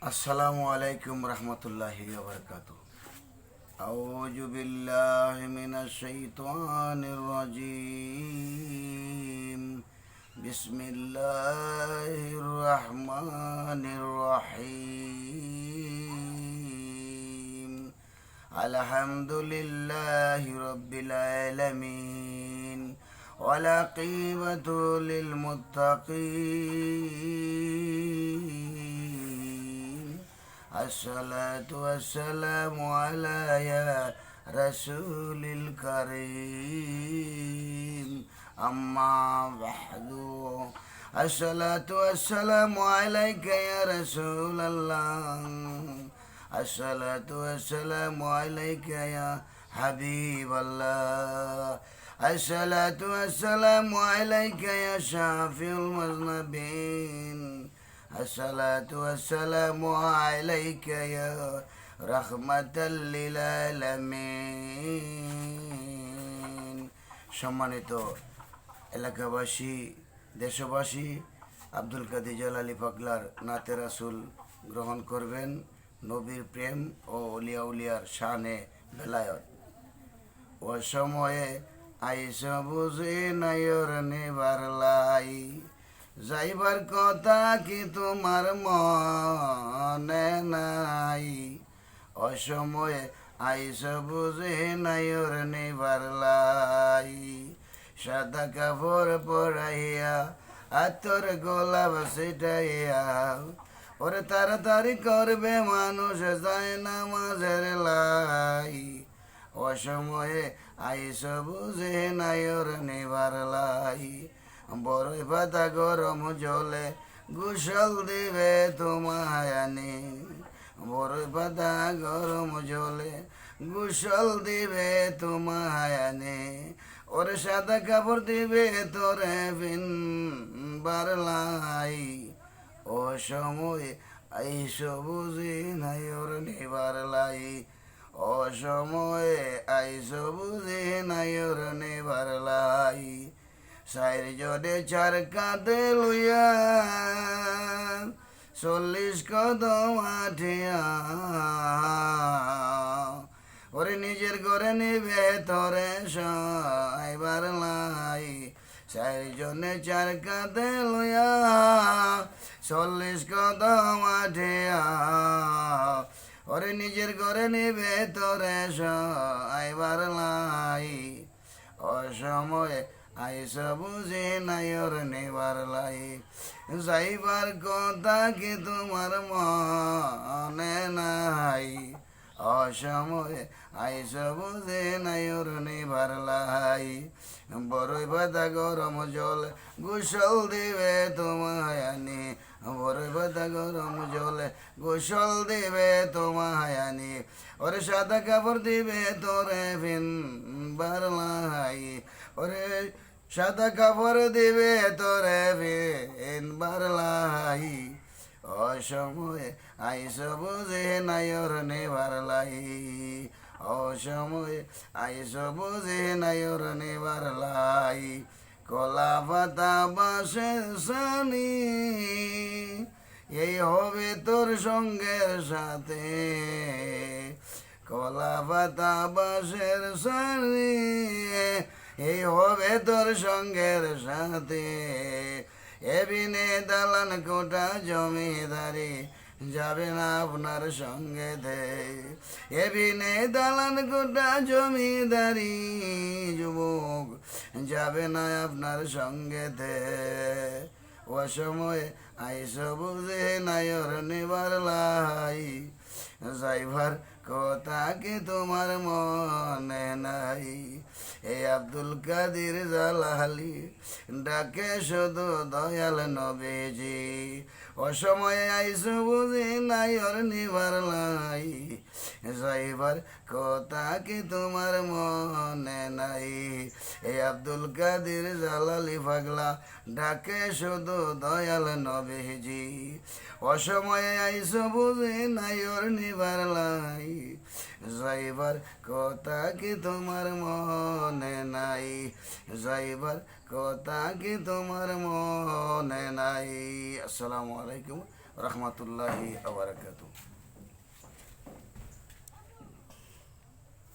আসসালামু আলাইকুম রহমতুল্লাহি ওয়া বারাকাতুহু। আউযু বিল্লাহি মিনাশ শাইতানির রাজীম। বিসমিল্লাহির রহমানির রহিম। আলহামদুলিল্লাহি রাব্বিল আলামিন ওয়াল আকিবাতু লিল মুত্তাকিন। আসসালাতু ওয়াসসালামু আলা ইয়া রাসূলিল কারীম। আম্মা বা'দু। আসসালাতু ওয়াসসালামু আলাইকা ইয়া রাসূলাল্লাহ। আসসালাতু ওয়াসসালামু আলাইকা ইয়া হাবিবাল্লাহ। আসসালাতু ওয়াসসালামু আলাইকা ইয়া শাফিউল মুযনিবিন। আসসালাতু ওয়াসসালামু আলাইকা ইয়া রাহমাতাল লিল আলামিন। সম্মানিত এলাকাবাসী, দেশবাসী, আব্দুল কাদের জালালি পাগলার নাতে রাসূল গ্রহণ করবেন। নবীর প্রেম ও অলিয়া উলিয়ার শানে বেলায়ত। ও সময়ে আইসা বুঝে নাইর নেবার লাই, যাইবার কথা কি তোমার মনে নাই। অসময়ে আইসা বুঝে নাইর নেবার লাই, সাদা কাপড় পরাইয়া আতর গোলাপ ছিটাইয়া ওরে তাড়াতাড়ি করবে মানুষ যায় নামাজের লাই। অসময়ে আইসা বুঝে নাইর নেবার লাই, বড়ই পাতা গরম জলে গোসল দিবে তোমায় আনি। বড়ই পাতা গরম জলে গোসল দিবে তোমায় আনি। ওরে সাদা কাপড় দিবে তোরে পিনবার লাই। ও সময় আইসো বুঝি নাইর নেবার লাই। ও সময়ে আইসো বুঝি নাইর নেবার লাই। সাইর জোরে চার কাঁধে লইয়া 40 কদম আঠিয়া ওরে নিজের ঘরে নিবে তোরে সাইবার লাই। সাইর জনে চার কাঁধে লইয়া 40 কদম আঠিয়া ওরে নিজের ঘরে নিবে তোরে সাইবার লাই। অসময়ে আইসা বুঝে নাইর নেবার লাই, যাইবার কথা কি তোমার মনে নাই। অসময়ে আইসা বুঝে নাইর নেবার লাই, বড়ই বাদা গরম জল গোসল দিবে তোমায় আনি। বড়ই বাদা গরম জলে গোসল দিবে তোমায় আনি। ওরে সাদা কাপড় দিবে তোরে পিনবার লাই। ওরে সাদা কাপড় দিবে তোরে পিনবার লাই। অসময়ে আইসা বুঝে নাইর নেবার লাই। অসময়ে আইসা বুঝে নাইর নেবার লাই। কলা পাতা বাঁশের সানি এই হবে তোর সঙ্গের সাথে। কলা পাতা বাঁশের সানি এই হবে তোর সঙ্গের সাথে। এবিনে দালান কোটা জমিদারি যাবে না আপনার সঙ্গে দে। এবিনে দালান কোটা জমিদারি যুবক যাবে না আপনার সঙ্গে দে। ও সময়ে আইসা বুঝে নাইর নেবার লাই, যাইবার কথা কি তোমার মনে নাই। এ আব্দুল কাদের জালালি ডাকে শুধু দয়াল নবীজি। অসময়ে আইসো বুঝি নাইর নিবার লাই, যাইবার কথা কি তোমার মনে নাই। এ আব্দুল কাদের জালালি পাগলা ডাকে শুধু দয়াল নবীজি। অসময়ে আইসো বুঝি নাইর নিবার লাই, যাইবার কথা কি তোমার মনে নাই। যাইবার কথা কি তোমার মনে নাই। আসসালামু আলাইকুম রহমতুল্লাহি ওয়া বারাকাতুহু।